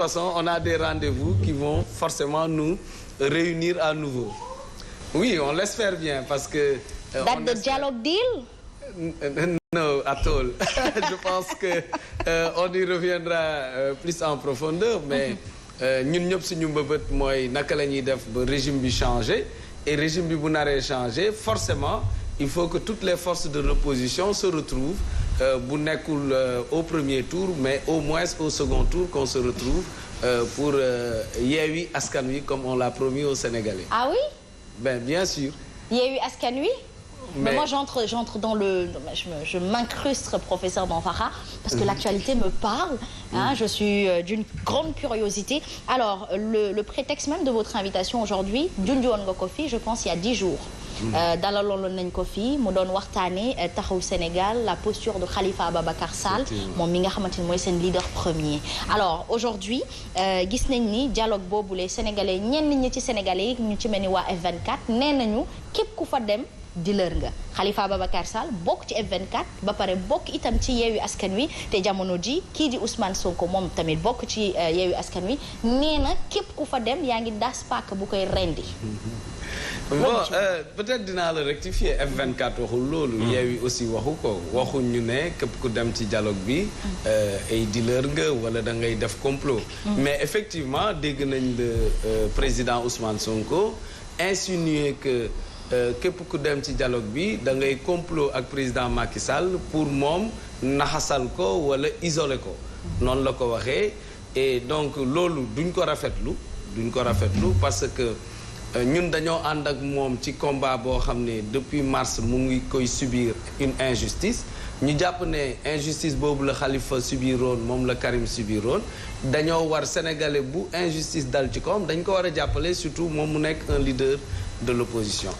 façon, on a des rendez-vous qui vont forcément nous réunir à nouveau. Oui, on l'espère bien parce que... Date de dialogue deal? No, at all. Je pense que on y reviendra plus en profondeur, mais ñun ñëpp suñu mbëbët mooy naka la ñuy def ba régime bi changé et régime bi bu naree changé forcément il faut que toutes les forces de l'opposition se retrouvent bu nekkul au premier tour mais au moins au second tour qu'on se retrouve pour Yewwi Askan Wi comme on l'a promis aux Sénégalais. Ah oui? Bien sûr. Yewwi Askan Wi? Mais moi j'entre dans le... Je m'incruste, professeur Banfara, parce que l'actualité me parle. Hein, je suis d'une grande curiosité. Alors, le prétexte même de votre invitation aujourd'hui, junjoon nga ko fi, je pense, il y a 10 jours. Dalaloon nañ ko fi mu doon waxtaane taxawu Sénégal, la posture de Khalifa Ababacar Sall, moom mi nga xamante ni mooy seen leader premier. Alors, aujourd'hui, gis nañ ni dialogue boobu les Sénégalais, ñenn ñi ci Sénégalais yi ñu ci mel ni waa F24 nee nañu képp ku fa dem dealer nga. Khalifa Ababacar Sall bokk ci F24 ba pare bokk itam ci Yewwi Askan Wi te jamono ji kii di Ousmane Sonko moom tamit bokk ci Yewwi Askan Wi nee na képp ku fa dem yaa ngi das paak bu koy rendi. Bon, peut-être dinaa la rectifier F24 waxul loolu. Yewwi aussi waxu ko waxuñ ñu ne képp ku dem ci dialogue bi ay dealer nga wala da ngay def complot. Mais effectivement dégg nañ le président Ousmane Sonko insinuer que képp ku dem ci dialogue bi da ngay complot ak président Macky Sall pour moom naxasal ko wala isoler ko noonu la ko waxee et donc loolu duñ ko rafetlu parce que ñun dañoo ànd ak moom ci combat boo xam ne depuis mars mu ngi koy subir une injustice ñu jàpp ne injustice boobu la Khalifa subiroon moom la Karim subiroon dañoo war sénégalais bu injustice dal ci kawam dañ ko war a jàppale surtout moom mu nekk un leader de l'opposition.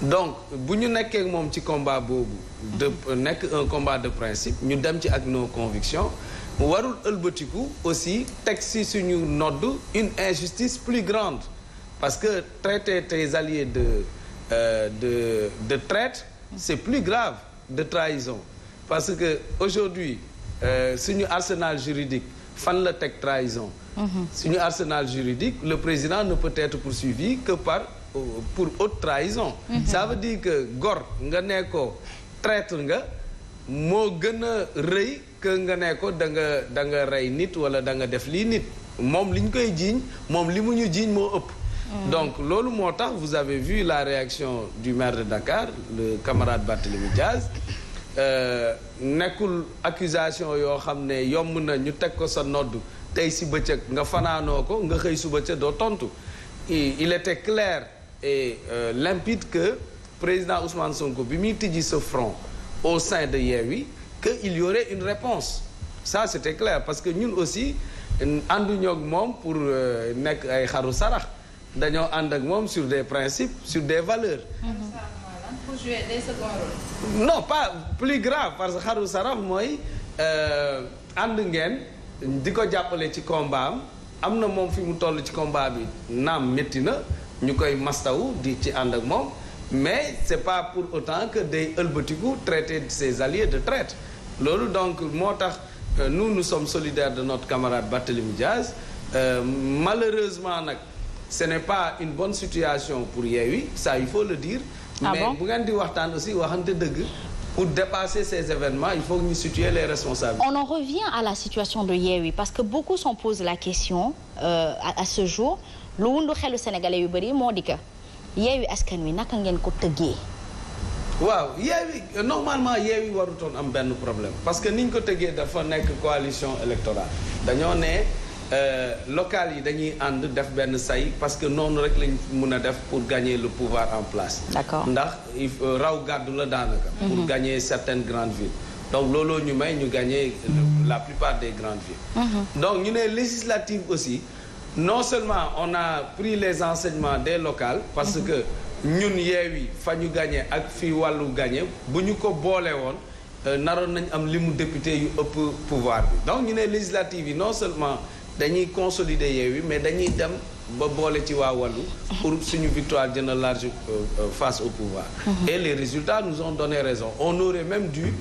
Donc bu ñu nekkee moom ci combat boobu de nekk un combat de principe ñu dem ci ak nos convictions mu warul ëlbatiku aussi teg ci suñu nodd une injustice plus grande parce que traiter tes alliés de traître c'est plus grave de trahison parce que aujourd'hui suñu arsenal juridique fan la teg trahison suñu arsenal juridique le président ne peut être poursuivi que pour haute trahison. Ça veut dire que gor nga ne ko traître nga moo gën a rëy que nga ne ko da nga rey nit wala da nga def lii nit moom li ñu koy jiiñ moom li mu ñu jiiñ moo ëpp. Donc loolu moo tax vous avez vu la réaction du maire de Dakar le camarade Barthélémy Diaz nekkul accusation yoo xam ne yomb na ñu teg ko sa nodd tey si bëccëg nga fanaanoo ko nga xëy su bëccëg doo tontu il était clair et limpide que président Ousmane Sonko bi muy tijji ce front au sein de Yewwi que il y aurait une réponse ça c'était clair parce que ñun aussi ànduñoo ak moom pour nekk ay xaru sarax dañoo ànd ak moom sur des principes sur des valeurs. Pour jouer des seconds rôles. Non pas plus grave parce que xaru sarax mooy ànd ngeen di ko jàppale ci combat am na moom fi mu toll ci combat bi naam métti na ñu koy mastawu di ci ànd ak moom mais c'est pas pour autant que day ëlbatiku traiter ses alliés de traître loolu donc moo tax nous sommes solidaires de notre camarade Barthélémy Diaz malheureusement nag ce n'est pas une bonne situation pour Yewwi ça il faut le dire mais bu ngeen di waxtaan aussi waxante dëgg pour dépasser ces événements il faut que ñu situer les responsables. On en revient à la situation de Yewwi parce que beaucoup s'en posent la question à ce jour lu wundu xelu sénégalais yu bëri moo di que Yewwi Askan Wi naka ngeen ko tëggee. waaw Yewwi normalement Yewwi warutoon am benn problème parce que niñ ko tëggee dafa nekk coalition électorale dañoo ne local yi dañuy ànd def benn say parce que noonu rek lañ mun a def pour gagner le pouvoir en place. D'accord. Ndax raw gàddu la daanaka. Pour gagner certaines grandes villes. Donc looloo ñu may ñu gagner la plupart des grandes villes. Donc ñu ne législative aussi non seulement on a pris les enseignements des locales parce que ñun Yewwi fa ñu gagné ak fii wàllu gagné bu ñu ko boole woon naroon nañ am limu député yu ëpp pouvoir bi donc ñu ne législative yi non seulement dañuy consolider Yewwi mais dañuy dem ba boole ci waa wàllu pour suñu victoire gën a large face au pouvoir et les résultats nous ont donné raison on aurait même dû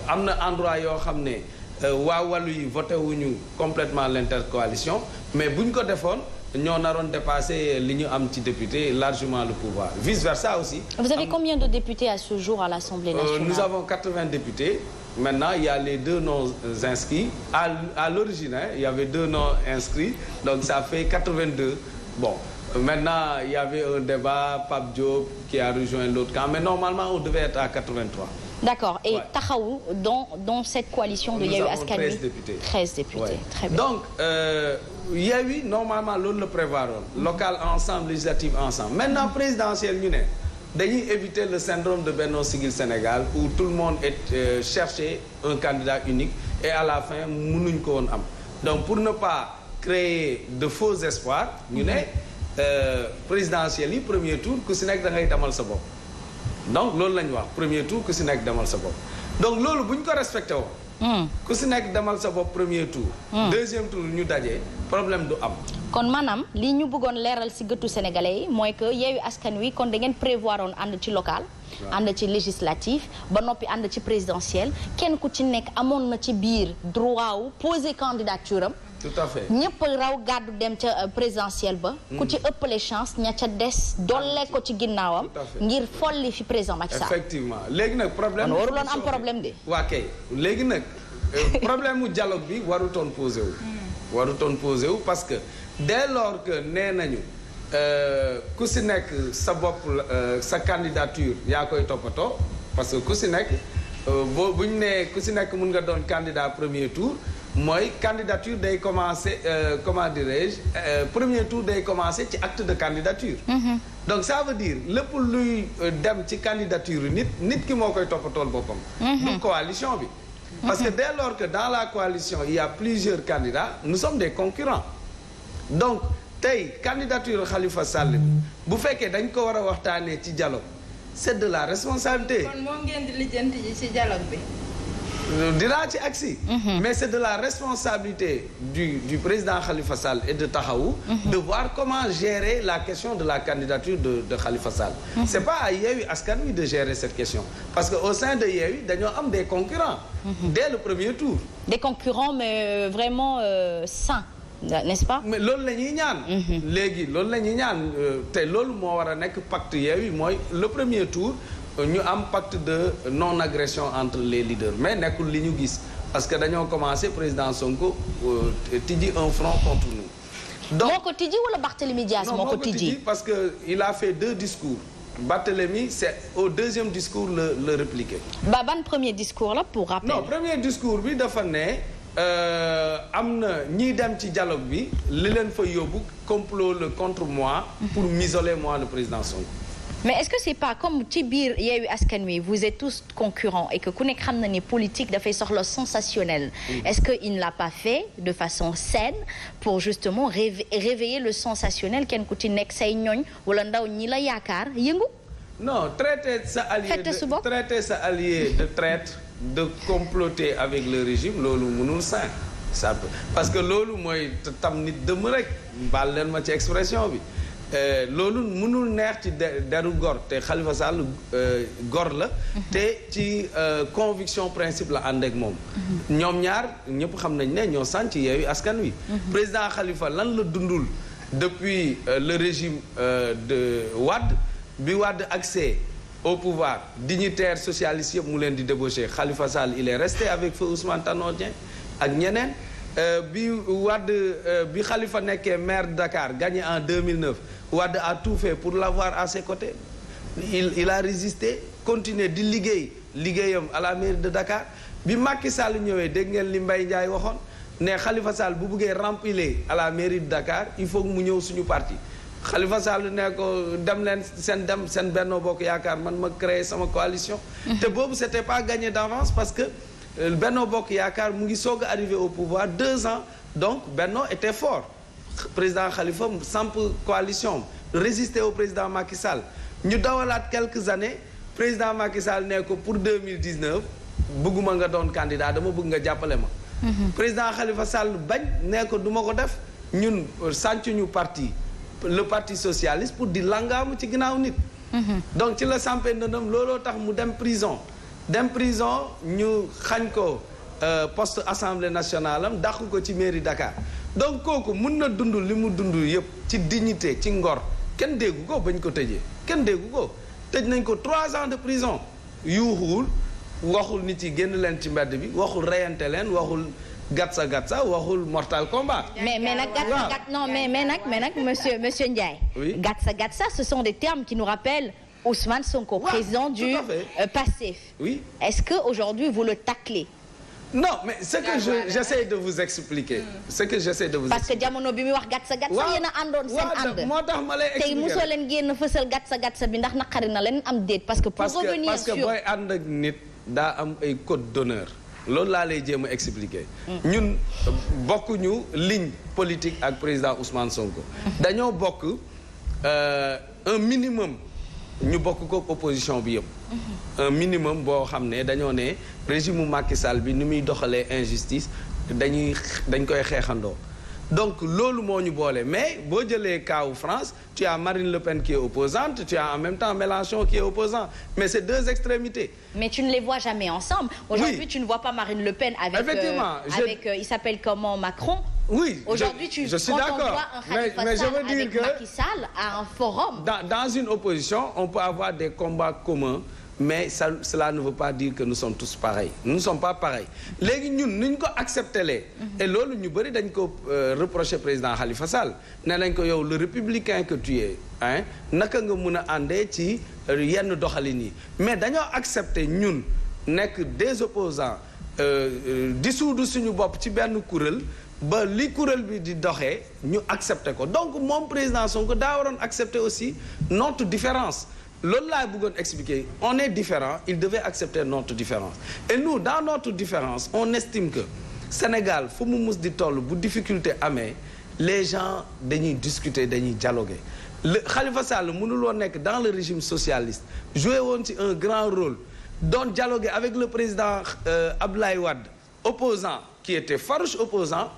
am na endroit yoo xam ne waa wàllu yi voté wuñu complètement l'intercoalition mais bu ñu ko defoon ñoo naroon dépasser li ñu am ci député largement le pouvoir vice versa aussi. Vous avez combien de députés à ce jour à l'Assemblée nationale? Nous avons 80 députés. Maintenant, il y a les 2 non inscrits. À l'origine, il y avait 2 non inscrits, donc ça fait 82. Bon, maintenant, il y avait un débat, Pape Diop qui a rejoint l'autre camp, mais normalement, on devait être à 83. D'accord. Et ouais. Taxawu, dans cette coalition de Yewwi Askan Wi, 13 députés. 13 députés. Ouais. Très bien. Donc, Yewwi, normalement, l'on le prévoit. Local ensemble, législatif ensemble. Maintenant, présidentiel, ñu ne dañuy éviter le syndrome de Benno Siggil Sénégal où tout le monde est cherché un candidat unique et à la fin mënuñ ko woon am. Donc, pour ne pas créer de faux espoirs, ñu ne présidentiel yi premier tour ku si nekk da ngay demal sa bopp. Donc loolu la ñu wax premier tour ku si nekk demal sa bopp donc loolu bu ñu ko respecté woon. ku si nekk demal sa bopp premier tour. deuxième tour ñu dajee problème du am. kon maanaam li ñu bëggoon leeral ci gëtu sénégalais yi mooy que Yewwi Askan Wi kon da ngeen prévoir woon ànd ci local. ànd ci législatif ba noppi ànd ci présidentiel kenn ku ci nekk amoon na ci biir droit wu poser candidature am. tout à fait ñëpp raw gàddu dem ca présidentielle ba. ku ci ëppale chance ña ca des dolle ko ci ginnaawam. ngir folli fi président Macky Sall. effectivement léegi nag problème. kon waruloon am problème de. waa kay léegi nag problème mu dialogue bi warutoon posé wu. warutoon posé wu parce que dès lors que nee nañu ku si nekk sa bopp sa candidature yaa koy toppatoo parce que ku si nekk bu ñu nee ku si nekk mun nga doon candidat premier tour. mooy candidature day commencer comment dirais-je premier tour day commencer ci acte de candidature. Donc ça veut dire lépp luy dem ci candidature nit ki moo koy toppatool boppam. du coalition bi. parce que dès lors que dans la coalition il y a plusieurs candidats nous sommes des concurrents donc tey candidature Khalifa Sall bu fekkee dañ ko war a waxtaanee ci dialogue c'est de la responsabilité. kon moom ngeen di lijjanti ji ci dialogue bi. dinaa ci agsi mais c'est de la responsabilité du président Khalifa Sall et de Taxawu de voir comment gérer la question de la candidature de Khalifa Sall c'est pas à Yewwi Askan Wi de gérer cette question parce que au sein de Yewwi dañoo am des concurrents dès le premier tour des concurrents mais vraiment sains n'est-ce pas mais loolu la ñuy ñaan léegi loolu la ñuy ñaan te loolu moo war a nekk pacte Yewwi mooy le premier tour ñu am pacte de non-agression entre les leaders mais nekkul li ñu gis parce que dañoo commencé président Sonko tijji un front contre nous. donc moo ko tijji wala Barthélémy Dias moo ko tijji parce que il a fait 2 discours. Barthélémy c'est au deuxième discours le répliqué. ban premier discours là pour rappel. non premier discours bi dafa ne am na ñiy dem ci dialogue bi li leen fa yóbbu complot le contre moi. pour m'isoler moi le président Sonko. mais est-ce que c'est pas comme ci biir Yewwi Askan Wi vous êtes tous concurrents et que ku nekk xam na ni politique dafay soxla sensationnel est-ce que il ne l'a pas fait de façon saine pour justement réveiller le sensationnel kenn ku ci nekk say ñooñ wala ndaw ñi la yaakaar yëngu non traiter sa allié de traître de comploter avec le régime loolu mënul sain ça parce que loolu mooy tam nit dëmm rek baal leen ma ci expression bi loolu mënul neex ci deru gor te Khalifa Sall gor la te ci conviction principe la ànd ak moom ñoom ñaar ñëpp xam nañ ne ñoo sànc Yewwi Askan Wi président Khalifa lan la dundul depuis le régime de Wade bi Wade accès au pouvoir dignitaire socialiste yëpp mu leen di débaucher Khalifa Sall il est resté avec feu Ousmane Tanor Dieng ak ñeneen bi Wade bi Khalifa nekkee maire de Dakar gagné en 2009 Wade a tout fait pour l'avoir à ses côtés il a résisté continuer di liggéeyam à la mairie de Dakar bi Macky Sall ñëwee dégg ngeen li Mbaye Ndiaye waxoon ne Khalifa Sall bu buggee remplir à la mairie de Dakar il faut mu ñëw suñu parti Khalifa Sall ne ko dem leen seen Benno Bokk Yaakaar man ma créer sama coalition te boobu c'était pas gagné d'avance parce que Benno Bokk Yaakaar mu ngi soog a arrivé au pouvoir 2 ans donc Benno était fort président Khalifa samp coalition résister au président Macky Sall ñu dawalaat quelques années président Macky Sall ne ko pour 2019 bëgguma nga doon candidat dama bëgg nga jàppale ma président Khalifa Sall bañ ne ko du ma ko def ñun sànc ñu parti le parti socialiste pour di langaamu ci ginnaaw nit donc ci la sampee ndëndam looloo tax mu dem prison ñu xañ ko poste assemblée nationale am dàq ko ci mairie Dakar donc kooku mun na dund li mu dund yëpp ci dignité ci ngor kenn déggu ko bañ ko tëjee kenn déggu ko tëj nañ ko 3 ans de prison yuuxuwul waxul nit yi génn leen ci mbedd bi waxul reyante leen waxul gatsa waxul mortal combat. mais nag monsieur Ndiaye. Oui. Gatsa ce sont des termes qui nous rappellent Ousmane Sonko, président du PASTEF. Oui. Est-ce que aujourd'hui vous le taclez? Non, mais ce que j'essaie de vous expliquer. Parce que jamono bi muy wax gatsa yéen a àndoon seen ànd. moo tax ma lay expliquer tey mosoo leen génn fësal gatsa bi ndax naqari na leen am déet. parce que booy ànd ak nit daa am ay code d'honneur. loolu laa lay jéem a expliquer. ñun bokkuñu ligne politique ak président Ousmane Sonko. dañoo bokk un minimum ñu bokk ko opposition bi yëpp. un minimum boo xam ne dañoo ne régime mu Macky Sall bi ni muy doxalee injustice dañ koy xeexandoo. donc loolu moo ñu boole mais boo jëlee kaawu France tu as Marine Le Pen qui est opposante tu as en même temps Mélenchon qui est opposant mais c'est deux extrémités. Mais tu ne les vois jamais ensemble. Aujourd'hui, oui. Tu ne vois pas Marine Le Pen avec il s'appelle comment, Macron. Oui, aujourd'hui je suis d'accord. Mais je veux dire que Macky Sall à un forum. Dans une opposition, on peut avoir des combats communs, mais cela ne veut pas dire que nous sommes tous pareils. Nous ne sommes pas pareils. Léegi ñun nuñ ko accepté et loolu ñu bëri dañ ko reprocher président Khalifa Sall ne nañ ko yow le républicain que tu es naka nga mun a àndee ci yenn doxalin yi mais dañoo accepté ñun nekk des opposants dissoudre suñu bopp ci benn kuréel ba li kuréel bi di doxee ñu accepté ko donc moom président Sonko daa waroon accepter aussi notre différence loolu laa bëggoon expliquer on est différent il devait accepter notre différence et nous dans notre différence on estime que Sénégal fu mu mus di toll bu difficulté amee les gens dañuy discuter dañuy dialoguer le Khalifa Sall mënul woon nekk dans le régime socialiste joué woon ci un grand rôle doon dialoguer avec le président Abdoulaye Wade opposant qui était farouche opposant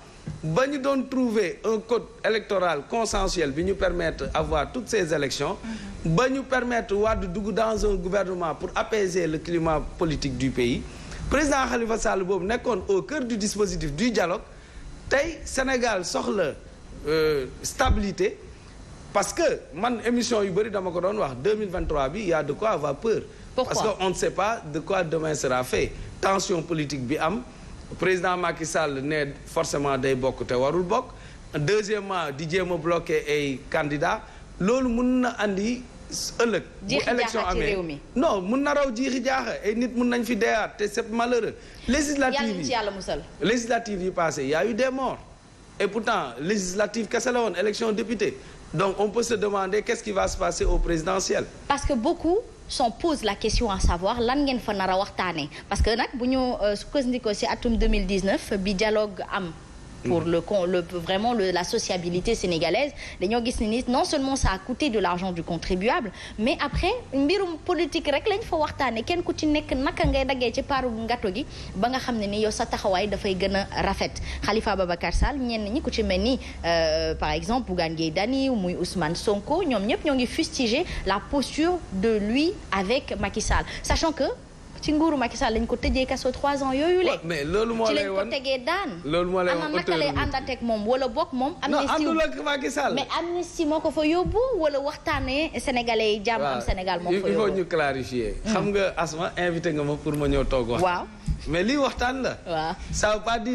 ba ñu doon trouver un code électoral consensuel bi ñu permettre avoir toutes ces élections ba ñu permettre Wade dugg dans un gouvernement pour apaiser le climat politique du pays président Khalifa Sall boobu nekkoon au cœur du dispositif du dialogue tey Sénégal soxla stabilité parce que man émission yu bëri dama ko doon wax 2023 bi il y a de quoi avoir peur. Pourquoi? Parce que on ne sait pas de quoi demain sera fait tension politique bi am président Macky Sall ne forcément day bokk te warul bokk deuxièmement di jéem a bloqué ay candidats loolu mun na andi ëllëg bu élection amee non mun na raw jiixi jaaxa ay nit mun nañ fi deeyaat te c'est malheureux législative yi passé il y a eu des morts et pourtant législative kese la woon élection député donc on peut se demander qu'est-ce qui va se passer au présidentiel parce que beaucoup s'en pose la question à savoir lan ngeen fa nar a waxtaane parce que nag bu ñu sukkandikoo ci atum 2019 bi dialogue am pour la sociabilité sénégalaise dañoo gis ni non seulement ça a coûté de l'argent du contribuable mais après mbirum politique rek lañ fa waxtaane kenn ku ci nekk naka ngay daggee ci paaru ngato gi ba nga xam ne ni yow sa taxawaay dafay gën a rafet Khalifa Ababacar Sall ñenn ñi ku ci mel ni par exemple Bougane Gueye Dany muy Ousmane Sonko ñoom ñëpp ñoo ngi fustiger la posture de lui avec Macky Sall sachant que ci nguuru Macky Sall lañ ko tëjee kaso 3 ans yooyu la. mais loolu moo lay wan ci lañ ko tegee daan. loolu moo lay wan naka lay àndateeg moom wala bokk moom. amnistie non àndul ak Macky Sall. mais amnistie moo ko fa yóbbu wala waxtaanee sénégalais yi jàmm am Sénégal moo ko fa yóbbu. il faut ñu clarifier. xam nga Asma invité nga ma pour ma ñëw toog wax. waaw mais lii waxtaan la. waaw ça veut pas dire